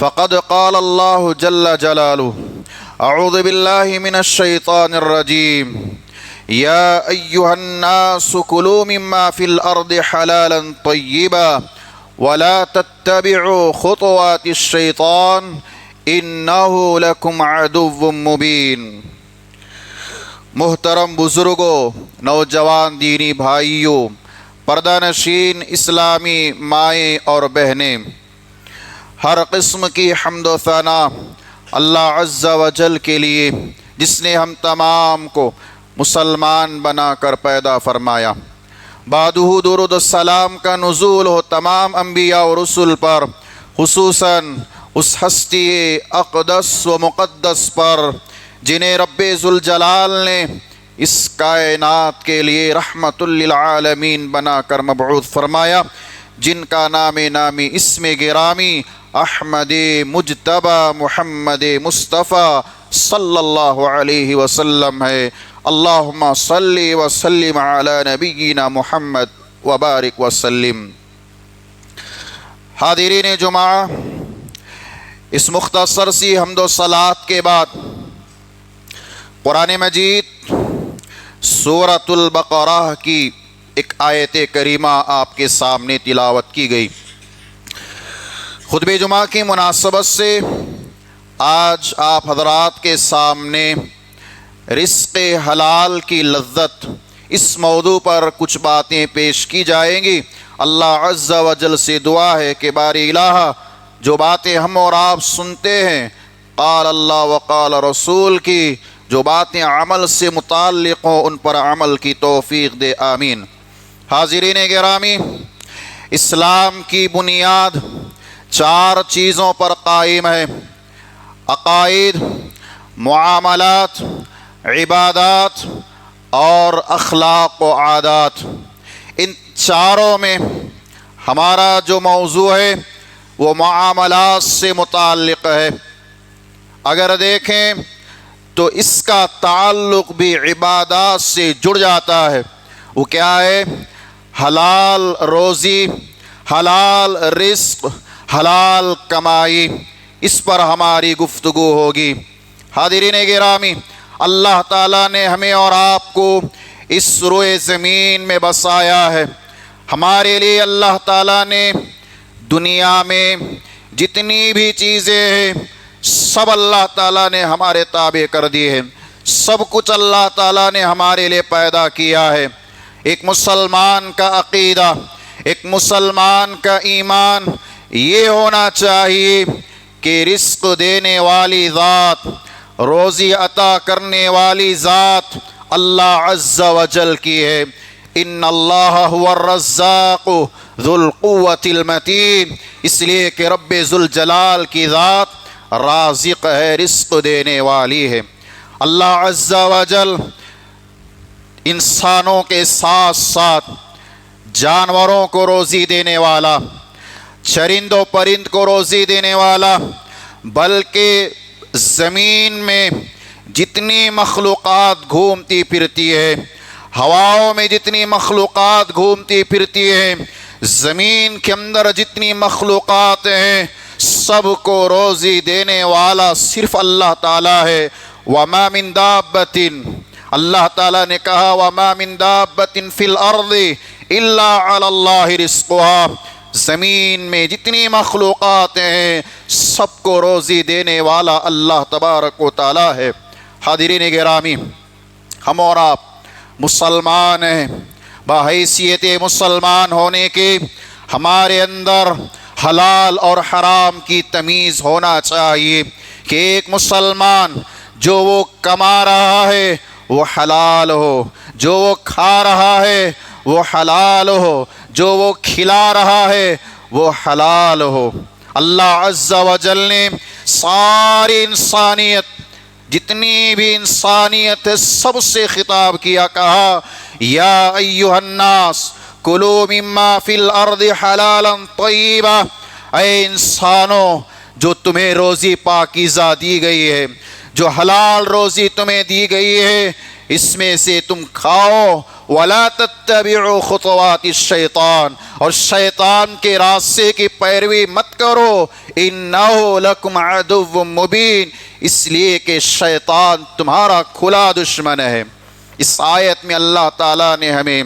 فقد قال الله جل جلاله اعوذ بالله من الشيطان الرجيم يا ايها الناس كلوا مما في الارض حلالا طيبا ولا تتبعوا خطوات الشيطان انه لكم عدو مبين۔ محترم بزرگوں، نوجوان دینی بھائیوں، پردہ نشین اسلامی مائیں اور بہنیں، ہر قسم کی حمد و ثنا اللہ عز و جل کے لیے جس نے ہم تمام کو مسلمان بنا کر پیدا فرمایا۔ بعدہ درود السلام کا نزول ہو تمام انبیاء و رسل پر، خصوصاً اس ہستی اقدس و مقدس پر جنہیں رب ذوالجلال نے اس کائنات کے لیے رحمت للعالمین بنا کر مبعوث فرمایا، جن کا نام نامی اسم گرامی احمد مجتبی محمد مصطفیٰ صلی اللہ علیہ وسلم ہے۔ اللہم صلی وسلم علی نبینا محمد وبارک وسلم۔ حاضرین جمعہ، اس مختصر سی حمد و صلوات کے بعد قرآن مجید سورۃ البقرہ کی ایک آیت کریمہ آپ کے سامنے تلاوت کی گئی۔ خطبہ جمعہ کی مناسبت سے آج آپ حضرات کے سامنے رزق حلال کی لذت اس موضوع پر کچھ باتیں پیش کی جائیں گی۔ اللہ عز و جل سے دعا ہے کہ باری الہ جو باتیں ہم اور آپ سنتے ہیں قال اللہ وقال رسول کی، جو باتیں عمل سے متعلق ہوں ان پر عمل کی توفیق دے، آمین۔ حاضرین گرامی، اسلام کی بنیاد 4 چیزوں پر قائم ہے: عقائد، معاملات، عبادات اور اخلاق و عادات۔ ان چاروں میں ہمارا جو موضوع ہے وہ معاملات سے متعلق ہے۔ اگر دیکھیں تو اس کا تعلق بھی عبادات سے جڑ جاتا ہے۔ وہ کیا ہے؟ حلال روزی، حلال رزق، حلال کمائی، اس پر ہماری گفتگو ہوگی۔ حاضرین گرامی، اللہ تعالیٰ نے ہمیں اور آپ کو اس روئے زمین میں بسایا ہے۔ ہمارے لیے اللہ تعالیٰ نے دنیا میں جتنی بھی چیزیں ہیں سب اللہ تعالیٰ نے ہمارے تابع کر دی ہے، سب کچھ اللہ تعالیٰ نے ہمارے لیے پیدا کیا ہے۔ ایک مسلمان کا عقیدہ، ایک مسلمان کا ایمان یہ ہونا چاہیے کہ رزق دینے والی ذات، روزی عطا کرنے والی ذات اللہ عز و جل کی ہے۔ ان اللہ هو الرزاق ذو القوة المتین، اس لیے کہ رب ذوالجلال کی ذات رازق ہے، رزق دینے والی ہے۔ اللہ عز و جل انسانوں کے ساتھ ساتھ جانوروں کو روزی دینے والا، چرند و پرند کو روزی دینے والا، بلکہ زمین میں جتنی مخلوقات گھومتی پھرتی ہے، ہواؤں میں جتنی مخلوقات گھومتی پھرتی ہے، زمین کے اندر جتنی مخلوقات ہیں، سب کو روزی دینے والا صرف اللہ تعالیٰ ہے۔ وَمَا مِن دَابَّةٍ، اللہ تعالیٰ نے کہا وَمَا مِن دَابَّةٍ فِي الْأَرْضِ إِلَّا عَلَى اللَّهِ رِزْقُهَا، زمین میں جتنی مخلوقات ہیں سب کو روزی دینے والا اللہ تبارک و تعالیٰ ہے۔ حاضرین گرامی، ہم اور آپ مسلمان ہیں، بحیثیت مسلمان ہونے کے ہمارے اندر حلال اور حرام کی تمیز ہونا چاہیے کہ ایک مسلمان جو وہ کما رہا ہے وہ حلال ہو، جو وہ کھا رہا ہے وہ حلال ہو، جو وہ کھلا رہا ہے وہ حلال ہو۔ اللہ عز و جل نے ساری انسانیت، جتنی بھی انسانیت ہے، سب سے خطاب کیا، کہا یا ایھا الناس کلوا مما فی الارض حلالا طیبا، اے انسانوں جو تمہیں روزی پاکیزہ دی گئی ہے، جو حلال روزی تمہیں دی گئی ہے، اس میں سے تم کھاؤ ولا تتبعوا خطوات الشیطان، اور شیطان کے راستے کی پیروی مت کرو، انہ لکم عدو مبین، اس لیے کہ شیطان تمہارا کھلا دشمن ہے۔ اس آیت میں اللہ تعالیٰ نے ہمیں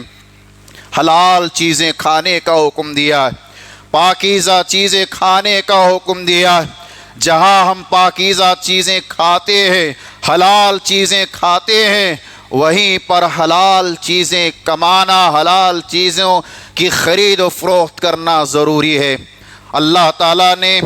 حلال چیزیں کھانے کا حکم دیا ہے، پاکیزہ چیزیں کھانے کا حکم دیا ہے۔ جہاں ہم پاکیزہ چیزیں کھاتے ہیں، حلال چیزیں کھاتے ہیں، وہیں پر حلال چیزیں کمانا، حلال چیزوں کی خرید و فروخت کرنا ضروری ہے۔ اللہ تعالیٰ نے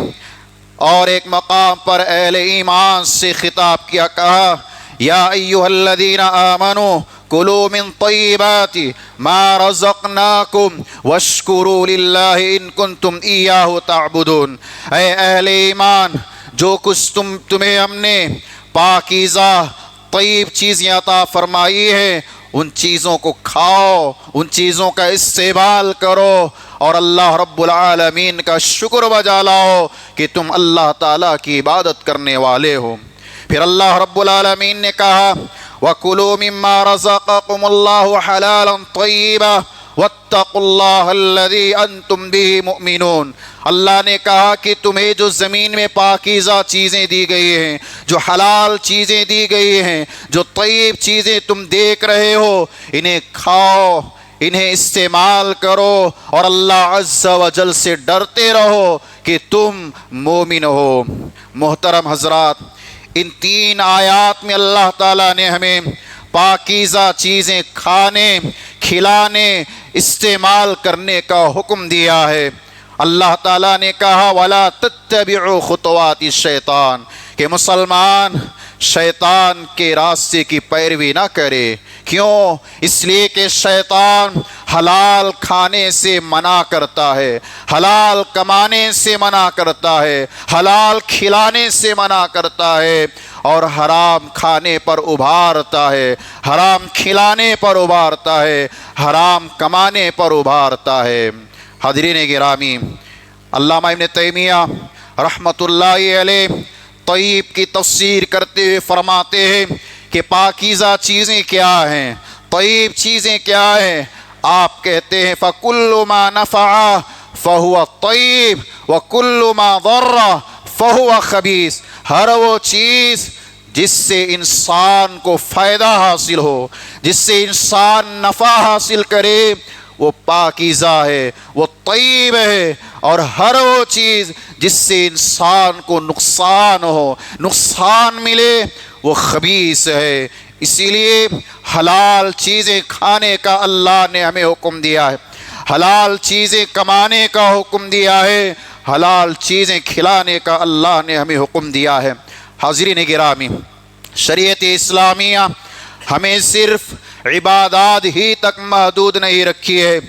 اور ایک مقام پر اہل ایمان سے خطاب کیا، کہا یا ایھا الذین آمنوا کلوا من طیبات ما رزقناکم واشکروا للہ ان کنتم ایاہ تعبدون، اے اہل ایمان، جو کچھ تمہیں ہم نے پاکیزہ طیب چیزیں عطا فرمائی ہے، ان چیزوں کو کھاؤ، ان چیزوں کا استعمال کرو، اور اللہ رب العالمین کا شکر بجا لاؤ کہ تم اللہ تعالیٰ کی عبادت کرنے والے ہو۔ پھر اللہ رب العالمین نے کہا وَكُلُوا مِمَّا رَزَقَكُمُ اللَّهُ حَلَالًا طَيِّبًا وَاتَّقُوا اللَّهَ الَّذِي أَنْتُمْ بِهِ مُؤْمِنُونَ، اللہ نے کہا کہ تمہیں جو زمین میں پاکیزہ چیزیں دی گئی ہیں، جو حلال چیزیں دی گئی ہیں، جو طیب چیزیں تم دیکھ رہے ہو، انہیں کھاؤ، انہیں استعمال کرو، اور اللہ عز و جل سے ڈرتے رہو کہ تم مومن ہو۔ محترم حضرات، ان تین آیات میں اللہ تعالیٰ نے ہمیں پاکیزہ چیزیں کھانے، کھلانے، استعمال کرنے کا حکم دیا ہے۔ اللہ تعالیٰ نے کہا وَلَا تَتَّبِعُوا خُطُوَاتِ الشَّيْطَانِ، کہ مسلمان شیطان کے راستے کی پیروی نہ کرے۔ کیوں؟ اس لیے کہ شیطان حلال کھانے سے منع کرتا ہے، حلال کمانے سے منع کرتا ہے، حلال کھلانے سے منع کرتا ہے، اور حرام کھانے پر ابھارتا ہے، حرام کھلانے پر ابھارتا ہے، حرام کمانے پر ابھارتا ہے۔ حاضرین گرامی، علامہ ابن تیمیہ رحمۃ اللہ علیہ طیب کی تفسیر کرتے ہوئے فرماتے ہیں کہ پاکیزہ چیزیں کیا ہیں، طیب چیزیں کیا ہیں؟ آپ کہتے ہیں فَكُلُّ مَا نَفَعَ فَهُوَ طَيِّبٌ وَكُلُّ مَا ضَرَّ فَهُوَ خَبِيثٌ، ہر وہ چیز جس سے انسان کو فائدہ حاصل ہو، جس سے انسان نفع حاصل کرے، وہ پاکیزہ ہے، وہ طیب ہے، اور ہر وہ چیز جس سے انسان کو نقصان ہو، نقصان ملے، وہ خبیث ہے۔ اسی لیے حلال چیزیں کھانے کا اللہ نے ہمیں حکم دیا ہے، حلال چیزیں کمانے کا حکم دیا ہے، حلال چیزیں کھلانے کا اللہ نے ہمیں حکم دیا ہے۔ حاضرین گرامی، شریعت اسلامیہ ہمیں صرف عبادات ہی تک محدود نہیں رکھی ہے،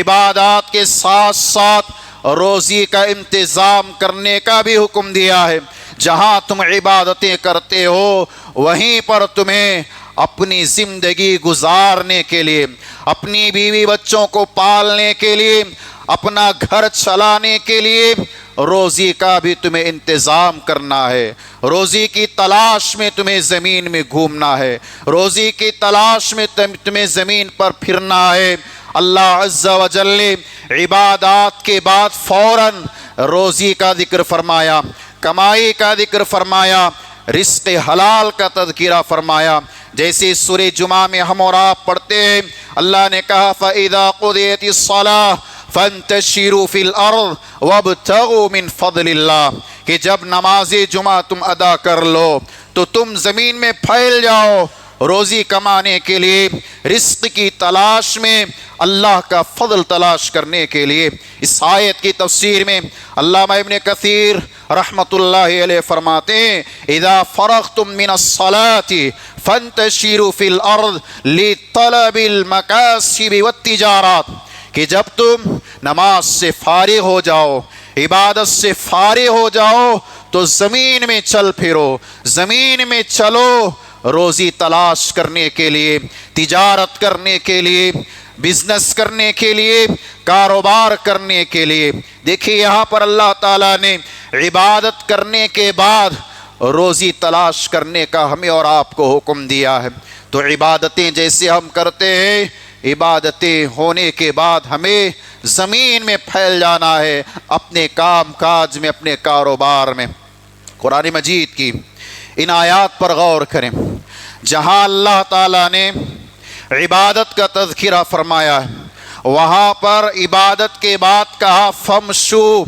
عبادات کے ساتھ ساتھ روزی کا انتظام کرنے کا بھی حکم دیا ہے۔ جہاں تم عبادتیں کرتے ہو، وہیں پر تمہیں اپنی زندگی گزارنے کے لیے، اپنی بیوی بچوں کو پالنے کے لیے، اپنا گھر چلانے کے لیے روزی کا بھی تمہیں انتظام کرنا ہے۔ روزی کی تلاش میں تمہیں زمین میں گھومنا ہے، روزی کی تلاش میں تمہیں زمین پر پھرنا ہے۔ اللہ عز و جل نے عبادات کے بعد فوراً روزی کا ذکر فرمایا، کمائی کا ذکر فرمایا، رزق حلال کا تذکرہ فرمایا۔ جیسے سورہ جمعہ میں ہم اور آپ پڑھتے ہیں، اللہ نے کہا فَإِذَا قُضِيَتِ الصَّلَاةُ فَانْتَشِرُوا فِي الْأَرْضِ وَابْتَغُوا مِنْ فَضْلِ اللَّهِ، کہ جب نماز جمعہ تم ادا کر لو تو تم زمین میں پھیل جاؤ روزی کمانے کے لیے، رزق کی تلاش میں، اللہ کا فضل تلاش کرنے کے لیے۔ اس آیت کی تفسیر میں علامہ ابن کثیر رحمۃ اللہ علیہ فرماتے ہیں اذا فرغتم من الصلاة فانتشروا فی الارض لطلب المکاسب والتجارات، کہ جب تم نماز سے فارغ ہو جاؤ، عبادت سے فارغ ہو جاؤ، تو زمین میں چل پھرو، زمین میں چلو روزی تلاش کرنے کے لیے، تجارت کرنے کے لیے، بزنس کرنے کے لیے، کاروبار کرنے کے لیے۔ دیکھیے یہاں پر اللہ تعالیٰ نے عبادت کرنے کے بعد روزی تلاش کرنے کا ہمیں اور آپ کو حکم دیا ہے۔ تو عبادتیں جیسے ہم کرتے ہیں عبادتیں ہونے کے بعد ہمیں زمین میں پھیل جانا ہے، اپنے کام کاج میں، اپنے کاروبار میں۔ قرآن مجید کی ان آیات پر غور کریں، جہاں اللہ تعالیٰ نے عبادت کا تذکرہ فرمایا ہے، وہاں پر عبادت کے بعد کہا فمشو،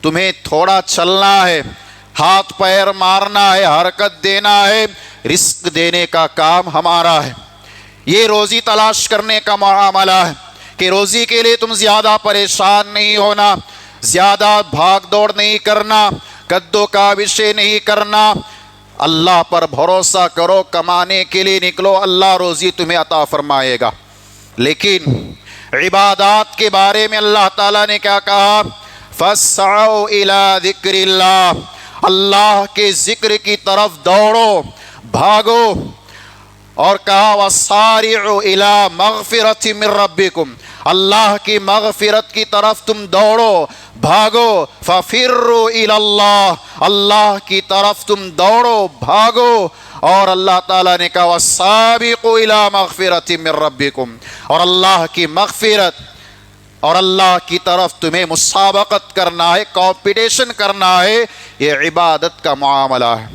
تمہیں تھوڑا چلنا ہے، ہاتھ پیر مارنا ہے، حرکت دینا ہے، رزق دینے کا کام ہمارا ہے۔ یہ روزی تلاش کرنے کا معاملہ ہے کہ روزی کے لیے تم زیادہ پریشان نہیں ہونا، زیادہ بھاگ دوڑ نہیں کرنا، کدو کاوشیں نہیں کرنا، اللہ پر بھروسہ کرو، کمانے کے لیے نکلو، اللہ روزی تمہیں عطا فرمائے گا۔ لیکن عبادات کے بارے میں اللہ تعالیٰ نے کیا کہا؟ فَاسْعَوْا إِلَىٰ ذِكْرِ اللَّهِ، اللہ کے ذکر کی طرف دوڑو، بھاگو، اور کہا وَسَارِعُوا إِلَىٰ مَغْفِرَةٍ مِّن رَبِّكُمْ، اللہ کی مغفرت کی طرف تم دوڑو، بھاگو، فَفِرُّوا إِلَى اللَّهِ، اللہ کی طرف تم دوڑو، بھاگو، اور اللہ تعالیٰ نے کہا وَالسَّابِقُوا إِلَىٰ مَغْفِرَةٍ مِّن رَبِّكُمْ، اور اللہ کی مغفرت اور اللہ کی طرف تمہیں مسابقت کرنا ہے، کمپٹیشن کرنا ہے، یہ عبادت کا معاملہ ہے۔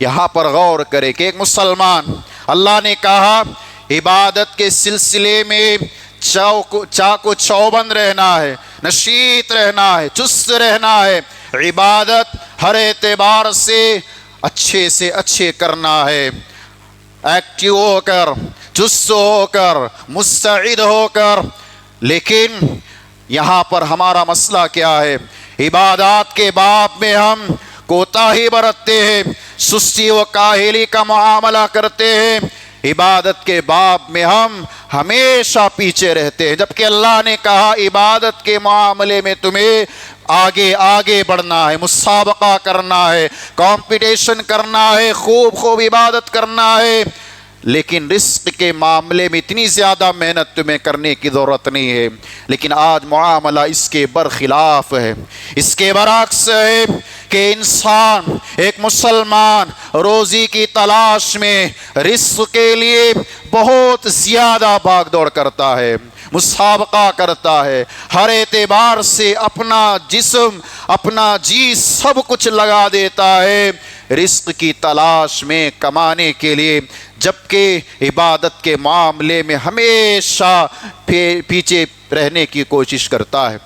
یہاں پر غور کرے کہ ایک مسلمان، اللہ نے کہا عبادت کے سلسلے میں چاقو چوبند رہنا ہے، نشیط رہنا ہے، چست رہنا ہے، عبادت ہر اعتبار سے اچھے کرنا ہے، ایکٹیو ہو کر، چست ہو کر، مستعد ہو کر۔ لیکن یہاں پر ہمارا مسئلہ کیا ہے؟ عبادات کے باب میں ہم کوتاہی برتتے ہیں، سستی و کاہلی کا معاملہ کرتے ہیں، عبادت کے باب میں ہم ہمیشہ پیچھے رہتے ہیں، جبکہ اللہ نے کہا عبادت کے معاملے میں تمہیں آگے بڑھنا ہے، مسابقہ کرنا ہے، کمپٹیشن کرنا ہے، خوب عبادت کرنا ہے۔ لیکن رزق کے معاملے میں اتنی زیادہ محنت تمہیں کرنے کی ضرورت نہیں ہے۔ لیکن آج معاملہ اس کے برخلاف ہے، اس کے برعکس ہے کہ انسان، ایک مسلمان روزی کی تلاش میں رزق کے لیے بہت زیادہ بھاگ دوڑ کرتا ہے، مسابقہ کرتا ہے، ہر اعتبار سے اپنا جسم، اپنا جی سب کچھ لگا دیتا ہے رزق کی تلاش میں، کمانے کے لیے، جبکہ عبادت کے معاملے میں ہمیشہ پیچھے رہنے کی کوشش کرتا ہے۔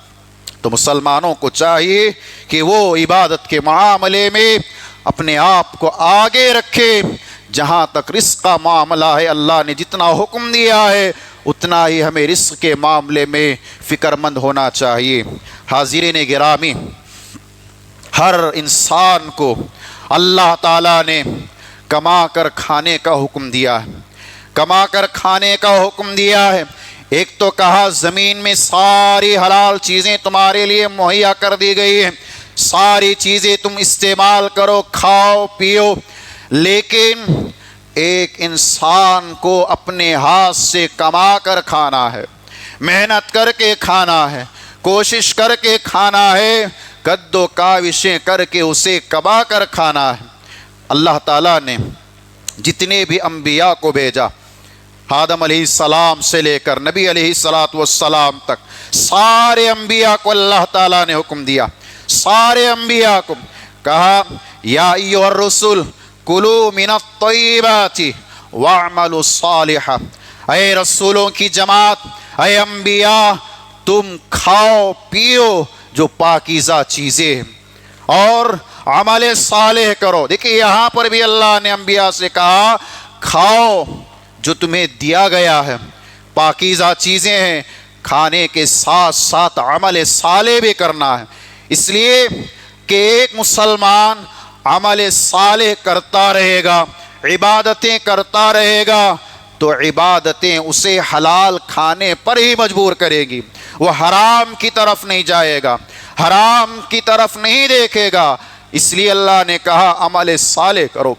تو مسلمانوں کو چاہیے کہ وہ عبادت کے معاملے میں اپنے آپ کو آگے رکھے۔ جہاں تک رزق کا معاملہ ہے، اللہ نے جتنا حکم دیا ہے اتنا ہی ہمیں رزق کے معاملے میں فکر مند ہونا چاہیے۔ حاضرین گرامی، ہر انسان کو اللہ تعالیٰ نے کما کر کھانے کا حکم دیا ہے، کما کر کھانے کا حکم دیا ہے۔ ایک تو کہا زمین میں ساری حلال چیزیں تمہارے لیے مہیا کر دی گئی ہیں، ساری چیزیں تم استعمال کرو، کھاؤ پیو، لیکن ایک انسان کو اپنے ہاتھ سے کما کر کھانا ہے، محنت کر کے کھانا ہے، کوشش کر کے کھانا ہے، کدو کاوشیں کر کے اسے کما کر کھانا ہے۔ اللہ تعالیٰ نے جتنے بھی انبیاء کو بھیجا، آدم علیہ السلام سے لے کر نبی علیہ السلام تک، سارے انبیاء کو اللہ تعالیٰ نے حکم دیا، سارے انبیاء کو کہا یا ایھا الرسل کلوا من الطیبات واعملوا صالحا، اے رسولوں کی جماعت، اے انبیاء، تم کھاؤ پیو جو پاکیزہ چیزیں ہیں اور عمل صالح کرو۔ دیکھیں یہاں پر بھی اللہ نے انبیاء سے کہا کھاؤ جو تمہیں دیا گیا ہے، پاکیزہ چیزیں ہیں، کھانے کے ساتھ ساتھ عمل صالح بھی کرنا ہے۔ اس لیے کہ ایک مسلمان عمل صالح کرتا رہے گا، عبادتیں کرتا رہے گا، تو عبادتیں اسے حلال کھانے پر ہی مجبور کرے گی، وہ حرام کی طرف نہیں جائے گا، حرام کی طرف نہیں دیکھے گا۔ اس لیے اللہ نے کہا عمل صالح کرو،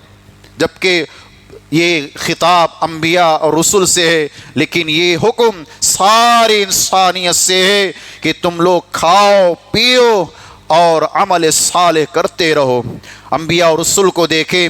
جبکہ یہ خطاب انبیاء اور رسل سے ہے، لیکن یہ حکم ساری انسانیت سے ہے کہ تم لوگ کھاؤ پیو اور عمل صالح کرتے رہو۔ انبیاء اور رسل کو دیکھیں،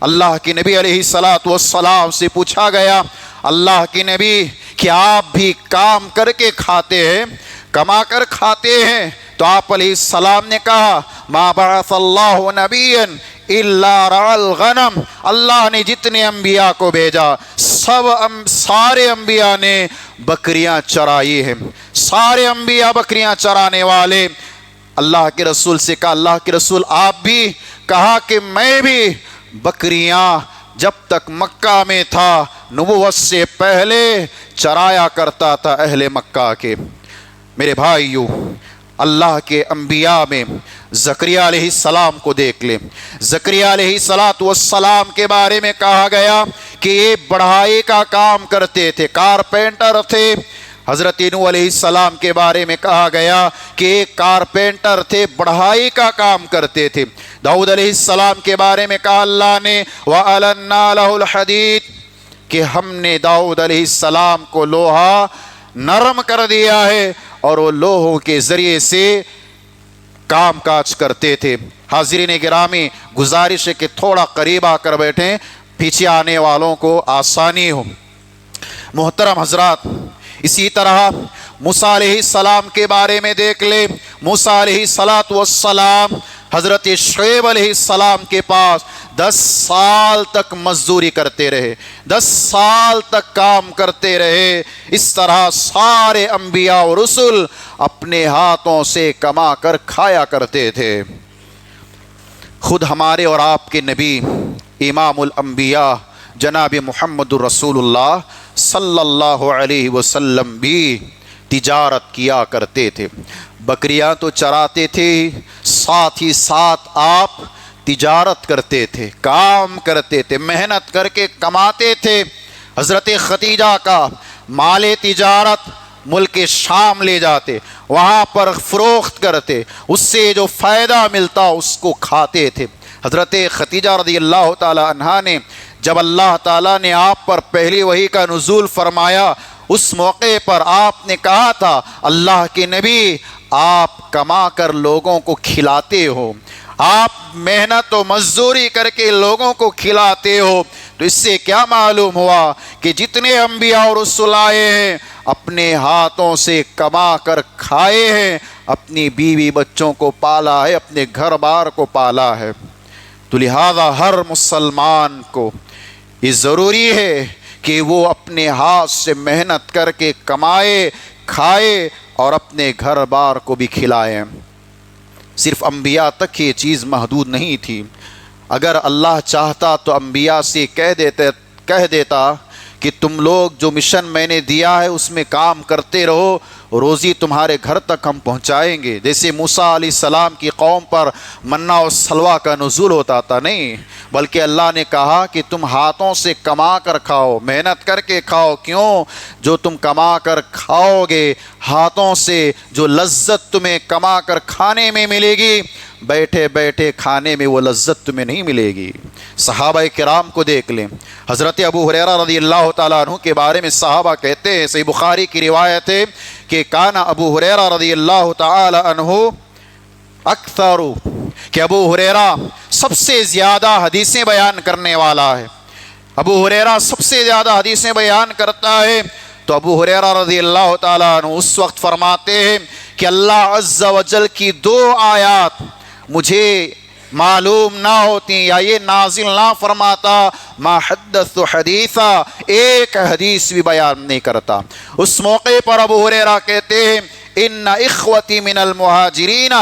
اللہ کے نبی علیہ السلام سے پوچھا گیا، اللہ کے نبی کہ آپ بھی کام کر کے کھاتے ہیں، کما کر کھاتے ہیں؟ تو آپ علیہ السلام نے کہا ما بعث اللہ نبیا الا رعى الغنم، اللہ نے جتنے انبیاء کو بھیجا سارے انبیاء نے بکریاں چرائی ہیں، سارے انبیاء بکریاں چرانے والے۔ اللہ کے رسول سے کہا اللہ کے رسول آپ بھی؟ کہا کہ میں بھی بکریاں جب تک مکہ میں تھا نبوت سے پہلے چرایا کرتا تھا اہل مکہ کے۔ میرے بھائیو، اللہ کے انبیاء میں زکریا علیہ السلام کو دیکھ لیں۔ زکریا علیہ السلام کے بارے میں کہا گیا کہ یہ بڑھائی کا کام کرتے تھے، کارپینٹر تھے۔ حضرت نوح علیہ السلام کے بارے میں کہا گیا کہ ایک کارپینٹر تھے، بڑھائی کا کام کرتے تھے۔ داؤد علیہ السلام کے بارے میں کہا اللہ نے وَأَلَنَّا لَهُ الْحَدِيدَ، کہ ہم نے داؤد علیہ السلام کو لوہا نرم کر دیا ہے اور وہ لوہوں کے ذریعے سے کام کاج کرتے تھے۔ حاضرین گرامی، گزارش ہے کہ تھوڑا قریب آ کر بیٹھیں، پیچھے آنے والوں کو آسانی ہو۔ محترم حضرات، اسی طرح موسیٰ علیہ السلام کے بارے میں دیکھ لیں۔ موسیٰ علیہ السلام حضرت شعیب علیہ السلام کے پاس 10 سال تک مزدوری کرتے رہے، 10 سال تک کام کرتے رہے۔ اس طرح سارے انبیاء اور رسل اپنے ہاتھوں سے کما کر کھایا کرتے تھے۔ خود ہمارے اور آپ کے نبی امام الانبیاء جناب محمد الرسول اللہ صلی اللہ علیہ وسلم بھی تجارت کیا کرتے تھے۔ بکریاں تو چراتے تھے، ساتھ ہی ساتھ آپ تجارت کرتے تھے، کام کرتے تھے، محنت کر کے کماتے تھے۔ حضرت خدیجہ کا مال تجارت ملک شام لے جاتے، وہاں پر فروخت کرتے، اس سے جو فائدہ ملتا اس کو کھاتے تھے۔ حضرت خدیجہ رضی اللہ تعالی عنہا نے جب اللہ تعالیٰ نے آپ پر پہلی وحی کا نزول فرمایا، اس موقع پر آپ نے کہا تھا اللہ کے نبی آپ کما کر لوگوں کو کھلاتے ہو، آپ محنت و مزدوری کر کے لوگوں کو کھلاتے ہو۔ تو اس سے کیا معلوم ہوا کہ جتنے انبیاء اور رسول آئے ہیں اپنے ہاتھوں سے کما کر کھائے ہیں، اپنی بیوی بچوں کو پالا ہے، اپنے گھر بار کو پالا ہے۔ تو لہذا ہر مسلمان کو یہ ضروری ہے کہ وہ اپنے ہاتھ سے محنت کر کے کمائے، کھائے اور اپنے گھر بار کو بھی کھلائے۔ صرف انبیاء تک یہ چیز محدود نہیں تھی۔ اگر اللہ چاہتا تو انبیاء سے کہہ دیتا کہ تم لوگ جو مشن میں نے دیا ہے اس میں کام کرتے رہو، روزی تمہارے گھر تک ہم پہنچائیں گے۔ جیسے موسیٰ علیہ السلام کی قوم پر منہ و سلویٰ کا نزول ہوتا تھا، نہیں، بلکہ اللہ نے کہا کہ تم ہاتھوں سے کما کر کھاؤ، محنت کر کے کھاؤ۔ کیوں؟ جو تم کما کر کھاؤ گے، ہاتھوں سے جو لذت تمہیں کما کر کھانے میں ملے گی، بیٹھے بیٹھے کھانے میں وہ لذت تمہیں نہیں ملے گی۔ صحابہ کرام کو دیکھ لیں۔ حضرت ابو ہریرہ رضی اللہ تعالیٰ عنہ کے بارے میں صحابہ کہتے ہیں، صحیح بخاری کی روایت ہے کہ کانا ابو ہریرہ رضی اللہ تعالیٰ عنہ اکثر، کہ ابو ہریرہ سب سے زیادہ حدیثیں بیان کرنے والا ہے۔ ابو ہریرہ سب سے زیادہ حدیثیں بیان کرتا ہے۔ تو ابو ہریرہ رضی اللہ تعالیٰ عنہ اس وقت فرماتے ہیں کہ اللہ عز و جل کی 2 آیات مجھے معلوم نہ ہوتی یا یہ نازل نہ فرماتا، ما حدث حدیثا، ایک حدیث بھی بیان نہیں کرتا۔ اس موقع پر ابو ہریرہ کہتے ہیں ان اخوتی من المہاجرین،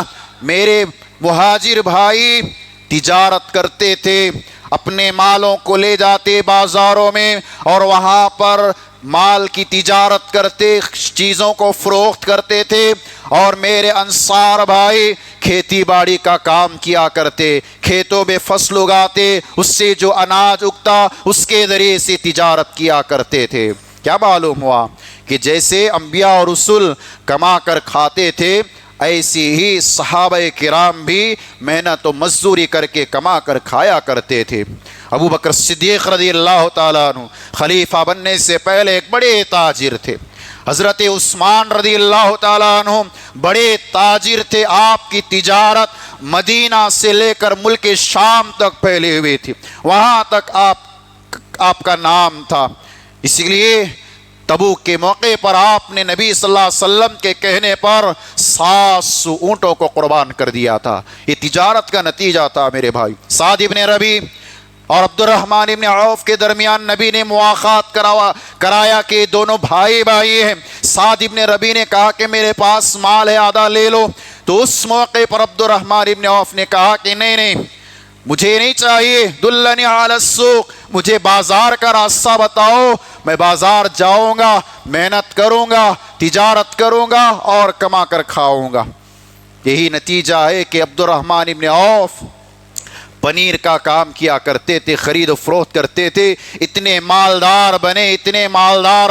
میرے مہاجر بھائی تجارت کرتے تھے، اپنے مالوں کو لے جاتے بازاروں میں اور وہاں پر مال کی تجارت کرتے، چیزوں کو فروخت کرتے تھے، اور میرے انصار بھائی کھیتی باڑی کا کام کیا کرتے، کھیتوں میں فصل اگاتے، اس سے جو اناج اگتا اس کے ذریعے سے تجارت کیا کرتے تھے۔ کیا معلوم ہوا کہ جیسے انبیاء اور رسول کما کر کھاتے تھے، ایسی ہی صحابہ کرام بھی محنت و مزدوری کر کے کما کر کھایا کرتے تھے۔ ابو بکر صدیق رضی اللہ تعالیٰ عنہ خلیفہ بننے سے پہلے ایک بڑے تاجر تھے۔ حضرت عثمان رضی اللہ تعالیٰ عنہ بڑے تاجر تھے، آپ کی تجارت مدینہ سے لے کر ملک شام تک پھیلی ہوئی تھی، وہاں تک آپ کا نام تھا۔ اس لیے تبوک کے موقع پر آپ نے نبی صلی اللہ علیہ وسلم کے کہنے پر 700 اونٹوں کو قربان کر دیا تھا۔ یہ تجارت کا نتیجہ تھا میرے بھائی۔ سعد ابن ربیع اور عبد الرحمن ابن عوف کے درمیان نبی نے مواخات کرایا کہ دونوں بھائی بھائی ہیں۔ سعد ابن ربیع نے کہا کہ میرے پاس مال ہے، آدھا لے لو۔ تو اس موقع پر عبد الرحمن ابن عوف نے کہا کہ نہیں، مجھے نہیں چاہیے، دلنی علی السوق، مجھے بازار کا راستہ بتاؤ، میں بازار جاؤں گا، محنت کروں گا، تجارت کروں گا اور کما کر کھاؤں گا۔ یہی نتیجہ ہے کہ عبد الرحمن ابن عوف پنیر کا کام کیا کرتے تھے، خرید و فروخت کرتے تھے، اتنے مالدار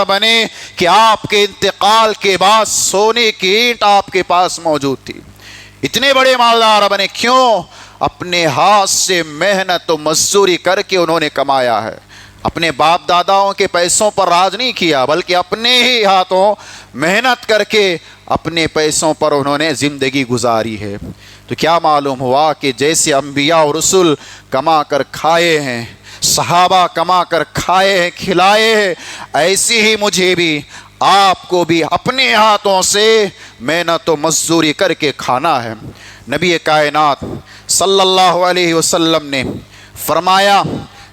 بنے کہ آپ کے انتقال کے بعد سونے کی اینٹ آپ کے پاس موجود تھی۔ اتنے بڑے مالدار بنے، کیوں؟ اپنے ہاتھ سے محنت و مزدوری کر کے انہوں نے کمایا ہے۔ اپنے باپ داداؤں کے پیسوں پر راج نہیں کیا، بلکہ اپنے ہی ہاتھوں محنت کر کے اپنے پیسوں پر انہوں نے زندگی گزاری ہے۔ تو کیا معلوم ہوا کہ جیسے انبیاء اور رسول کما کر کھائے ہیں، صحابہ کما کر کھائے ہیں، کھلائے ہیں، ایسی ہی مجھے بھی، آپ کو بھی اپنے ہاتھوں سے محنت و مزدوری کر کے کھانا ہے۔ نبی کائنات صلی اللہ علیہ وسلم نے فرمایا،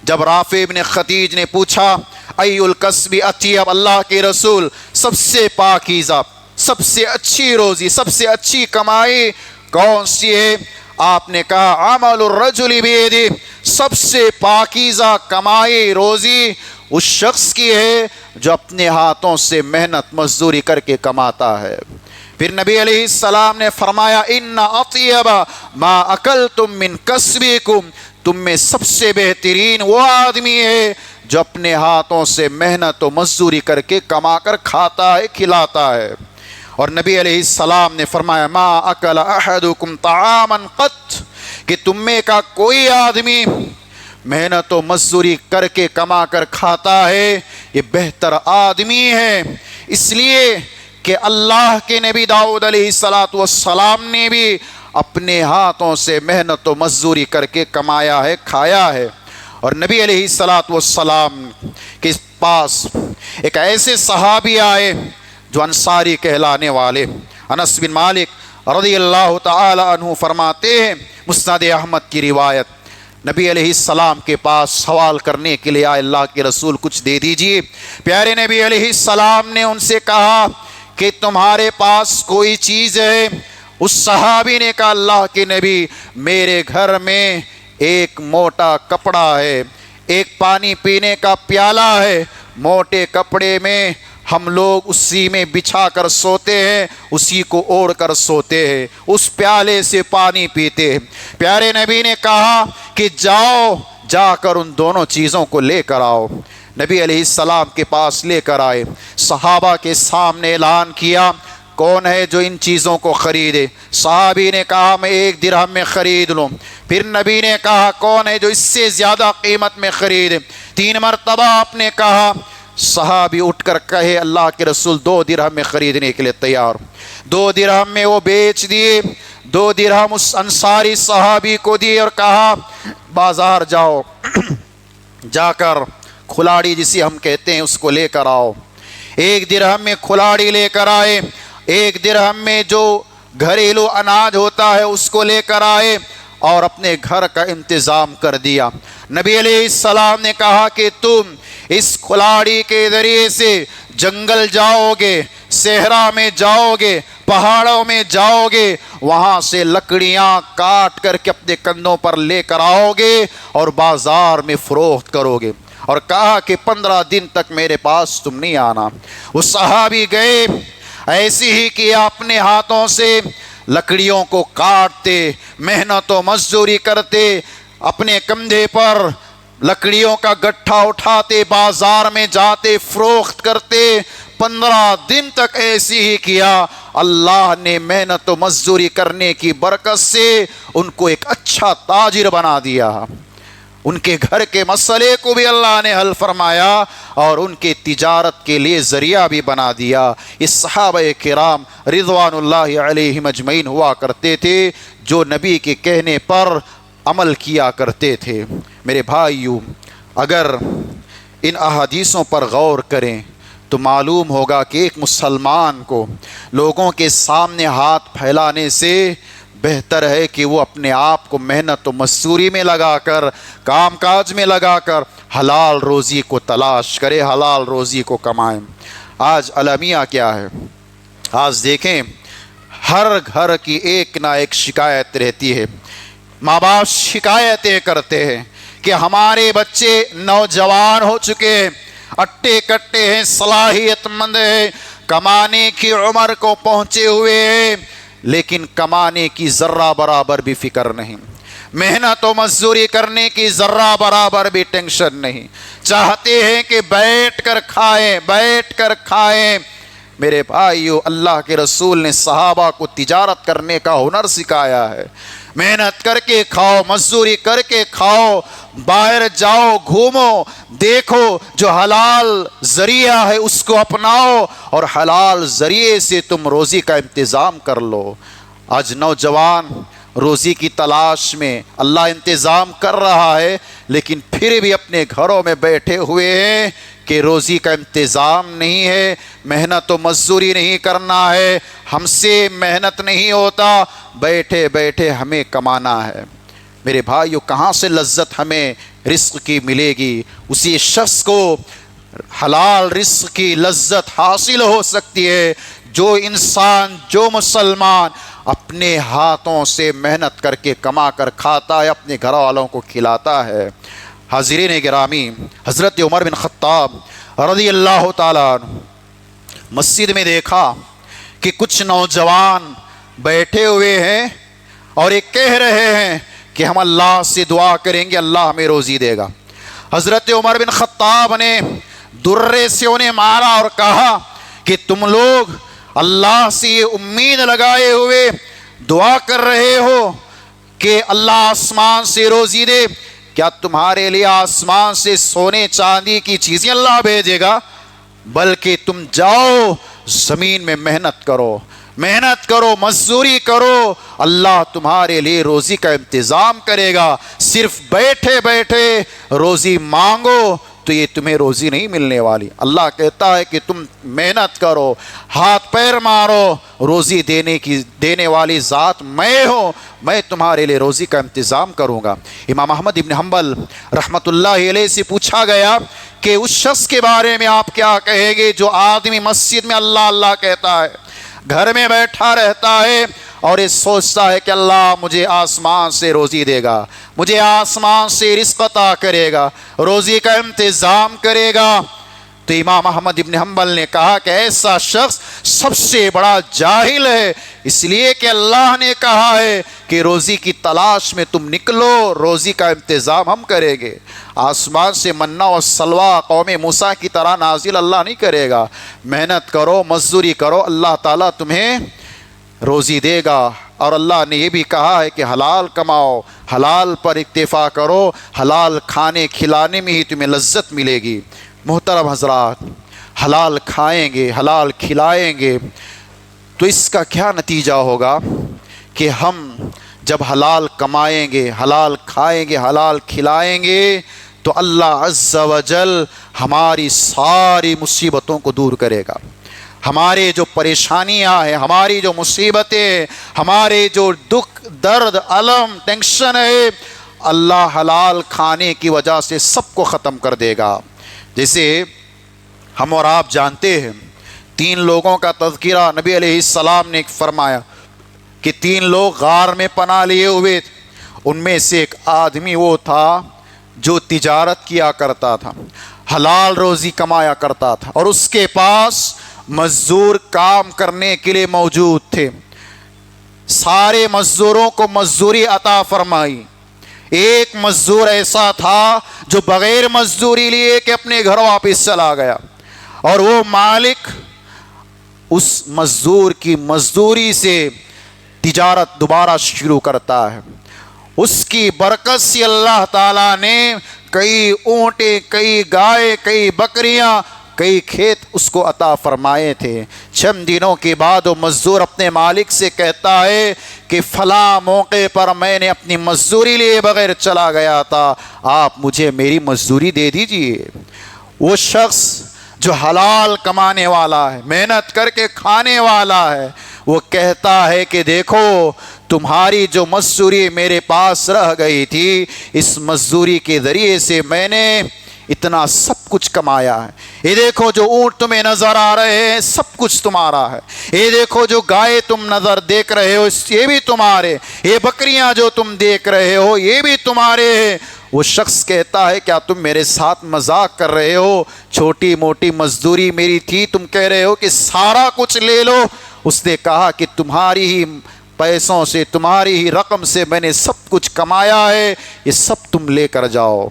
جب رافع ابن خدیج نے پوچھا ای الکسب اطیب، اللہ کے رسول سب سے پاکیزہ، سب سے اچھی روزی، سب سے اچھی کمائی کون سی ہے؟ آپ نے کہا عمل الرجل بیدہ، سب سے پاکیزہ کمائی روزی اس شخص کی ہے جو اپنے ہاتھوں سے محنت مزدوری کر کے کماتا ہے۔ پھر نبی علیہ السلام نے فرمایا ان اطیب ما اکلتم من کسبکم، تم میں سب سے بہترین وہ آدمی ہے جو اپنے ہاتھوں سے محنت و مزدوری کر کے کما کر کھاتا ہے، کھلاتا ہے۔ اور نبی علیہ السلام نے فرمایا ما اکل احدکم طعاما قط، کہ تم میں کا کوئی آدمی محنت و مزدوری کر کے کما کر کھاتا ہے، یہ بہتر آدمی ہے۔ اس لیے کہ اللہ کے نبی داؤد علیہ السلام نے بھی اپنے ہاتھوں سے محنت و مزدوری کر کے کمایا ہے، کھایا ہے۔ اور نبی علیہ السلام کے پاس ایک ایسے صحابی آئے جو انصاری کہلانے والے، انس بن مالک رضی اللہ تعالی عنہ فرماتے ہیں، مسند احمد کی روایت، نبی علیہ السلام کے پاس سوال کرنے کے لیے آئے، اللہ کے رسول کچھ دے دیجئے۔ پیارے نبی علیہ السلام نے ان سے کہا کہ تمہارے پاس کوئی چیز ہے؟ اس صحابی نے کہا اللہ کے نبی میرے گھر میں ایک موٹا کپڑا ہے، ایک پانی پینے کا پیالہ ہے، موٹے کپڑے میں ہم لوگ اسی میں بچھا کر سوتے ہیں، اسی کو اوڑھ کر سوتے ہیں، اس پیالے سے پانی پیتے ہیں۔ پیارے نبی نے کہا کہ جا کر ان دونوں چیزوں کو لے کر آؤ۔ نبی علیہ السلام کے پاس لے کر آئے، صحابہ کے سامنے اعلان کیا کون ہے جو ان چیزوں کو خریدے؟ صحابی نے کہا میں 1 درہم میں خرید لوں۔ پھر نبی نے کہا کون ہے جو اس سے زیادہ قیمت میں خریدے؟ 3 مرتبہ آپ نے کہا، صحابی اٹھ کر کہے اللہ کے رسول 2 درہم میں خریدنے کے لیے تیار۔ 2 درہم میں وہ بیچ دیے، 2 درہم اس انصاری صحابی کو دیے اور کہا بازار جاؤ، جا کر کھلاڑی جسے ہم کہتے ہیں اس کو لے کر آؤ۔ 1 درہم میں کھلاڑی لے کر آئے، 1 درہم میں جو گھریلو اناج ہوتا ہے اس کو لے کر آئے اور اپنے گھر کا انتظام کر دیا۔ نبی علیہ السلام نے کہا کہ تم اس کھلاڑی کے ذریعے سے جنگل جاؤ گے، صحرا میں جاؤ گے، پہاڑوں میں جاؤ گے، وہاں سے لکڑیاں کاٹ کر کے اپنے کندھوں پر لے کر آؤ گے اور بازار میں فروخت کرو گے۔ اور کہا کہ 15 دن تک میرے پاس تم نہیں آنا۔ وہ صحابی گئے، ایسی ہی کیا، اپنے ہاتھوں سے لکڑیوں کو کاٹتے، محنت و مزدوری کرتے، اپنے کندھے پر لکڑیوں کا گٹھا اٹھاتے، بازار میں جاتے، فروخت کرتے۔ 15 دن تک ایسی ہی کیا۔ اللہ نے محنت و مزدوری کرنے کی برکت سے ان کو ایک اچھا تاجر بنا دیا، ان کے گھر کے مسئلے کو بھی اللہ نے حل فرمایا اور ان کے تجارت کے لیے ذریعہ بھی بنا دیا۔ یہ صحابہ کرام رضوان اللہ علیہم اجمعین ہوا کرتے تھے جو نبی کے کہنے پر عمل کیا کرتے تھے۔ میرے بھائیو، اگر ان احادیثوں پر غور کریں تو معلوم ہوگا کہ ایک مسلمان کو لوگوں کے سامنے ہاتھ پھیلانے سے بہتر ہے کہ وہ اپنے آپ کو محنت و مزدوری میں لگا کر، کام کاج میں لگا کر حلال روزی کو تلاش کرے، حلال روزی کو کمائیں۔ آج المیہ کیا ہے؟ آج دیکھیں ہر گھر کی ایک نہ ایک شکایت رہتی ہے، ماں باپ شکایتیں کرتے ہیں کہ ہمارے بچے نوجوان ہو چکے ہیں، اٹے کٹے ہیں، صلاحیت مند ہیں، کمانے کی عمر کو پہنچے ہوئے ہیں، لیکن کمانے کی ذرہ برابر بھی فکر نہیں، محنت و مزدوری کرنے کی ذرہ برابر بھی ٹینشن نہیں، چاہتے ہیں کہ بیٹھ کر کھائیں، بیٹھ کر کھائیں۔ میرے بھائیو، اللہ کے رسول نے صحابہ کو تجارت کرنے کا ہنر سکھایا ہے، محنت کر کے کھاؤ، مزدوری کر کے کھاؤ، باہر جاؤ، گھومو، دیکھو، جو حلال ذریعہ ہے اس کو اپناؤ اور حلال ذریعے سے تم روزی کا انتظام کر لو۔ آج نوجوان روزی کی تلاش میں اللہ انتظام کر رہا ہے، لیکن پھر بھی اپنے گھروں میں بیٹھے ہوئے ہیں کہ روزی کا انتظام نہیں ہے، محنت و مزدوری نہیں کرنا ہے، ہم سے محنت نہیں ہوتا، بیٹھے بیٹھے ہمیں کمانا ہے۔ میرے بھائیو، کہاں سے لذت ہمیں رزق کی ملے گی؟ اسی شخص کو حلال رزق کی لذت حاصل ہو سکتی ہے جو انسان، جو مسلمان اپنے ہاتھوں سے محنت کر کے کما کر کھاتا ہے، اپنے گھر والوں کو کھلاتا ہے۔ حاضرین گرامی، حضرت عمر بن خطاب رضی اللہ تعالیٰ عنہ مسجد میں دیکھا کہ کچھ نوجوان بیٹھے ہوئے ہیں اور یہ کہہ رہے ہیں کہ ہم اللہ سے دعا کریں گے، اللہ ہمیں روزی دے گا۔ حضرت عمر بن خطاب نے درے سے انہیں مارا اور کہا کہ تم لوگ اللہ سے یہ امید لگائے ہوئے دعا کر رہے ہو کہ اللہ آسمان سے روزی دے، کیا تمہارے لیے آسمان سے سونے چاندی کی چیزیں اللہ بھیجے گا؟ بلکہ تم جاؤ زمین میں محنت کرو، محنت کرو، مزدوری کرو، اللہ تمہارے لیے روزی کا انتظام کرے گا۔ صرف بیٹھے بیٹھے روزی مانگو تو یہ تمہیں روزی نہیں ملنے والی۔ اللہ کہتا ہے کہ تم محنت کرو، ہاتھ پیر مارو، روزی دینے والی ذات میں ہوں، میں تمہارے لیے روزی کا انتظام کروں گا۔ امام احمد ابن حنبل رحمۃ اللہ علیہ سے پوچھا گیا کہ اس شخص کے بارے میں آپ کیا کہیں گے جو آدمی مسجد میں اللہ اللہ کہتا ہے، گھر میں بیٹھا رہتا ہے اور یہ سوچتا ہے کہ اللہ مجھے آسمان سے روزی دے گا، مجھے آسمان سے رزق عطا کرے گا، روزی کا انتظام کرے گا؟ تو امام احمد ابن حنبل نے کہا کہ ایسا شخص سب سے بڑا جاہل ہے، اس لیے کہ اللہ نے کہا ہے کہ روزی کی تلاش میں تم نکلو، روزی کا انتظام ہم کریں گے۔ آسمان سے منہ و سلویٰ قوم موسیٰ کی طرح نازل اللہ نہیں کرے گا۔ محنت کرو، مزدوری کرو، اللہ تعالیٰ تمہیں روزی دے گا۔ اور اللہ نے یہ بھی کہا ہے کہ حلال کماؤ، حلال پر اکتفا کرو، حلال کھانے کھلانے میں ہی تمہیں لذت ملے گی۔ محترم حضرات، حلال کھائیں گے، حلال کھلائیں گے تو اس کا کیا نتیجہ ہوگا کہ ہم جب حلال کمائیں گے، حلال کھائیں گے، حلال کھلائیں گے تو اللہ عز و جل ہماری ساری مصیبتوں کو دور کرے گا۔ ہمارے جو پریشانیاں ہیں، ہماری جو مصیبتیں، ہمارے جو دکھ، درد، الم، ٹینشن ہے، اللہ حلال کھانے کی وجہ سے سب کو ختم کر دے گا۔ جیسے ہم اور آپ جانتے ہیں، 3 لوگوں کا تذکرہ نبی علیہ السلام نے فرمایا کہ 3 لوگ غار میں پناہ لیے ہوئے تھے، ان میں سے ایک آدمی وہ تھا جو تجارت کیا کرتا تھا، حلال روزی کمایا کرتا تھا، اور اس کے پاس مزدور کام کرنے کے لیے موجود تھے۔ سارے مزدوروں کو مزدوری عطا فرمائی۔ ایک مزدور ایسا تھا جو بغیر مزدوری لیے کہ اپنے گھر واپس چلا گیا، اور وہ مالک اس مزدور کی مزدوری سے تجارت دوبارہ شروع کرتا ہے۔ اس کی برکت سے اللہ تعالیٰ نے کئی اونٹیں، کئی گائے، کئی بکریاں، کئی کھیت اس کو عطا فرمائے تھے۔ چند دنوں کے بعد وہ مزدور اپنے مالک سے کہتا ہے کہ فلاں موقع پر میں نے اپنی مزدوری لیے بغیر چلا گیا تھا، آپ مجھے میری مزدوری دے دیجئے۔ وہ شخص جو حلال کمانے والا ہے، محنت کر کے کھانے والا ہے، وہ کہتا ہے کہ دیکھو تمہاری جو مزدوری میرے پاس رہ گئی تھی، اس مزدوری کے ذریعے سے میں نے اتنا سب کچھ کمایا ہے۔ یہ دیکھو جو اونٹ تمہیں نظر آ رہے ہیں سب کچھ تمہارا ہے، یہ دیکھو جو گائے تم نظر دیکھ رہے ہو یہ بھی تمہارے، یہ بکریاں جو تم دیکھ رہے ہو یہ بھی تمہارے ہیں۔ وہ شخص کہتا ہے کیا تم میرے ساتھ مذاق کر رہے ہو؟ چھوٹی موٹی مزدوری میری تھی، تم کہہ رہے ہو کہ سارا کچھ لے لو۔ اس نے کہا کہ تمہاری ہی پیسوں سے، تمہاری ہی رقم سے میں نے سب کچھ کمایا ہے، یہ سب تم لے کر جاؤ۔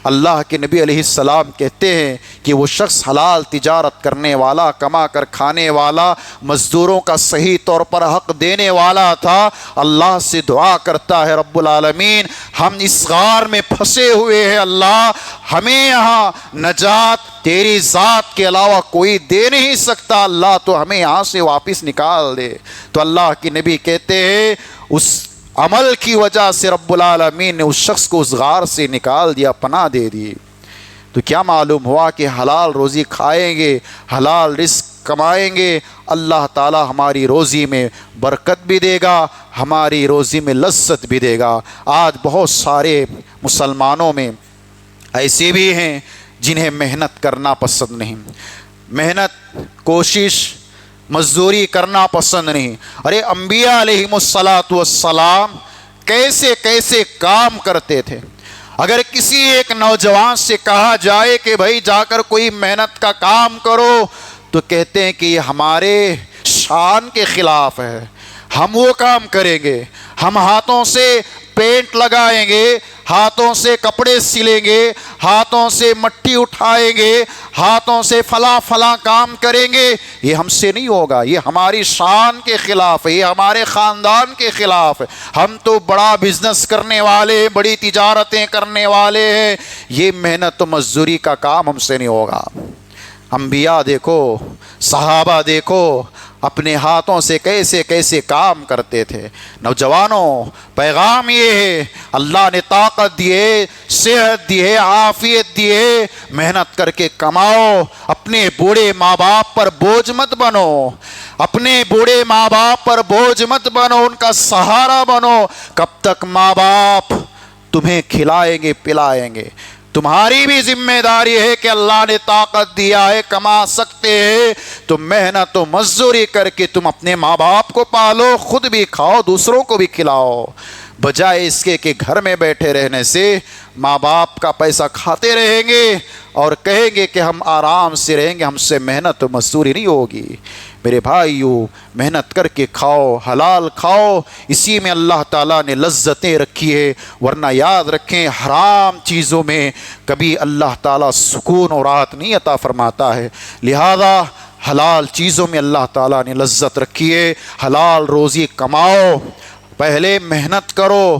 اللہ کے نبی علیہ السلام کہتے ہیں کہ وہ شخص حلال تجارت کرنے والا، کما کر کھانے والا، مزدوروں کا صحیح طور پر حق دینے والا تھا۔ اللہ سے دعا کرتا ہے رب العالمین ہم اس غار میں پھنسے ہوئے ہیں، اللہ ہمیں یہاں نجات تیری ذات کے علاوہ کوئی دے نہیں سکتا، اللہ تو ہمیں یہاں سے واپس نکال دے۔ تو اللہ کے نبی کہتے ہیں اس عمل کی وجہ سے رب العالمین نے اس شخص کو اس غار سے نکال دیا، پناہ دے دی۔ تو کیا معلوم ہوا کہ حلال روزی کھائیں گے، حلال رزق کمائیں گے، اللہ تعالی ہماری روزی میں برکت بھی دے گا، ہماری روزی میں لذت بھی دے گا۔ آج بہت سارے مسلمانوں میں ایسے بھی ہیں جنہیں محنت کرنا پسند نہیں، محنت کوشش مزدوری کرنا پسند نہیں۔ ارے انبیاء علیہم السلام کیسے کیسے کام کرتے تھے۔ اگر کسی ایک نوجوان سے کہا جائے کہ بھائی جا کر کوئی محنت کا کام کرو تو کہتے ہیں کہ یہ ہمارے شان کے خلاف ہے، ہم وہ کام کریں گے، ہم ہاتھوں سے پینٹ لگائیں گے، ہاتھوں سے کپڑے سلیں گے، ہاتھوں سے مٹی اٹھائیں گے، ہاتھوں سے فلاں فلاں کام کریں گے، یہ ہم سے نہیں ہوگا، یہ ہماری شان کے خلاف ہے، یہ ہمارے خاندان کے خلاف ہے، ہم تو بڑا بزنس کرنے والے ہیں، بڑی تجارتیں کرنے والے ہیں، یہ محنت و مزدوری کا کام ہم سے نہیں ہوگا۔ انبیاء دیکھو، صحابہ دیکھو، اپنے ہاتھوں سے کیسے کیسے کام کرتے تھے۔ نوجوانوں پیغام یہ ہے اللہ نے طاقت دی ہے، صحت دی ہے، عافیت دی ہے، محنت کر کے کماؤ، اپنے بوڑھے ماں باپ پر بوجھ مت بنو، اپنے بوڑھے ماں باپ پر بوجھ مت بنو، ان کا سہارا بنو۔ کب تک ماں باپ تمہیں کھلائیں گے پلائیں گے؟ تمہاری بھی ذمہ داری ہے کہ اللہ نے طاقت دیا ہے، کما سکتے ہیں تو محنت و مزدوری کر کے تم اپنے ماں باپ کو پالو، خود بھی کھاؤ، دوسروں کو بھی کھلاؤ، بجائے اس کے کہ گھر میں بیٹھے رہنے سے ماں باپ کا پیسہ کھاتے رہیں گے اور کہیں گے کہ ہم آرام سے رہیں گے، ہم سے محنت و مزدوری نہیں ہوگی۔ میرے بھائیو محنت کر کے کھاؤ، حلال کھاؤ، اسی میں اللہ تعالیٰ نے لذتیں رکھی ہے، ورنہ یاد رکھیں حرام چیزوں میں کبھی اللہ تعالیٰ سکون اور راحت نہیں عطا فرماتا ہے۔ لہذا حلال چیزوں میں اللہ تعالیٰ نے لذت رکھی ہے، حلال روزی کماؤ، پہلے محنت کرو،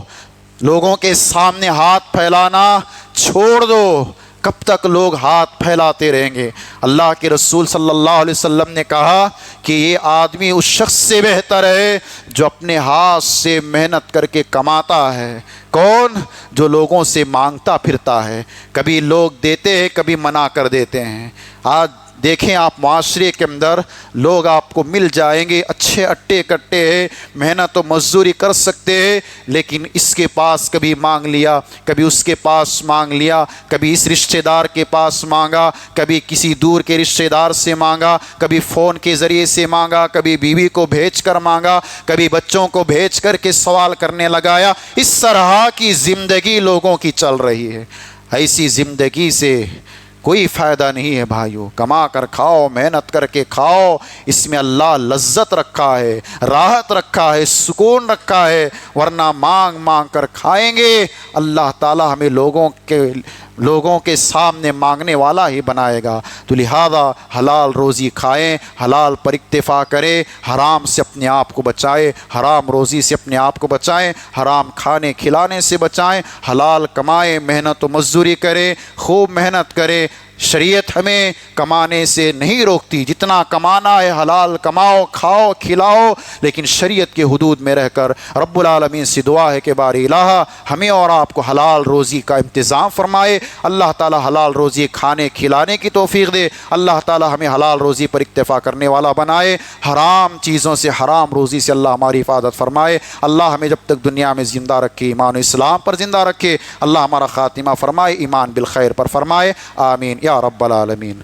لوگوں کے سامنے ہاتھ پھیلانا چھوڑ دو۔ کب تک لوگ ہاتھ پھیلاتے رہیں گے؟ اللہ کے رسول صلی اللہ علیہ وسلم نے کہا کہ یہ آدمی اس شخص سے بہتر ہے جو اپنے ہاتھ سے محنت کر کے کماتا ہے۔ کون؟ جو لوگوں سے مانگتا پھرتا ہے، کبھی لوگ دیتے ہیں کبھی منع کر دیتے ہیں۔ آج دیکھیں آپ معاشرے کے اندر لوگ آپ کو مل جائیں گے، اچھے اٹے کٹے ہیں، محنت و مزدوری کر سکتے ہیں، لیکن اس کے پاس کبھی مانگ لیا، کبھی اس کے پاس مانگ لیا، کبھی اس رشتہ دار کے پاس مانگا، کبھی کسی دور کے رشتہ دار سے مانگا، کبھی فون کے ذریعے سے مانگا، کبھی بیوی کو بھیج کر مانگا، کبھی بچوں کو بھیج کر کے سوال کرنے لگایا۔ اس طرح کی زندگی لوگوں کی چل رہی ہے۔ ایسی زندگی سے کوئی فائدہ نہیں ہے بھائیو۔ کما کر کھاؤ، محنت کر کے کھاؤ، اس میں اللہ لذت رکھا ہے، راحت رکھا ہے، سکون رکھا ہے، ورنہ مانگ مانگ کر کھائیں گے اللہ تعالیٰ ہمیں لوگوں کے سامنے مانگنے والا ہی بنائے گا۔ تو لہذا حلال روزی کھائیں، حلال پر اکتفا کریں، حرام سے اپنے آپ کو بچائیں، حرام روزی سے اپنے آپ کو بچائیں، حرام کھانے کھلانے سے بچائیں، حلال کمائیں، محنت و مزدوری کریں، خوب محنت کریں، شریعت ہمیں کمانے سے نہیں روکتی، جتنا کمانا ہے حلال کماؤ، کھاؤ، کھلاؤ، لیکن شریعت کے حدود میں رہ کر رب العالمین سے دعا ہے کہ باری الہ ہمیں اور آپ کو حلال روزی کا انتظام فرمائے۔ اللہ تعالی حلال روزی کھانے کھلانے کی توفیق دے، اللہ تعالی ہمیں حلال روزی پر اکتفا کرنے والا بنائے، حرام چیزوں سے، حرام روزی سے اللہ ہماری حفاظت فرمائے۔ اللہ ہمیں جب تک دنیا میں زندہ رکھے ایمان و اسلام پر زندہ رکھے، اللہ ہمارا خاتمہ فرمائے ایمان بالخیر پر فرمائے، آمین یا رب العالمین۔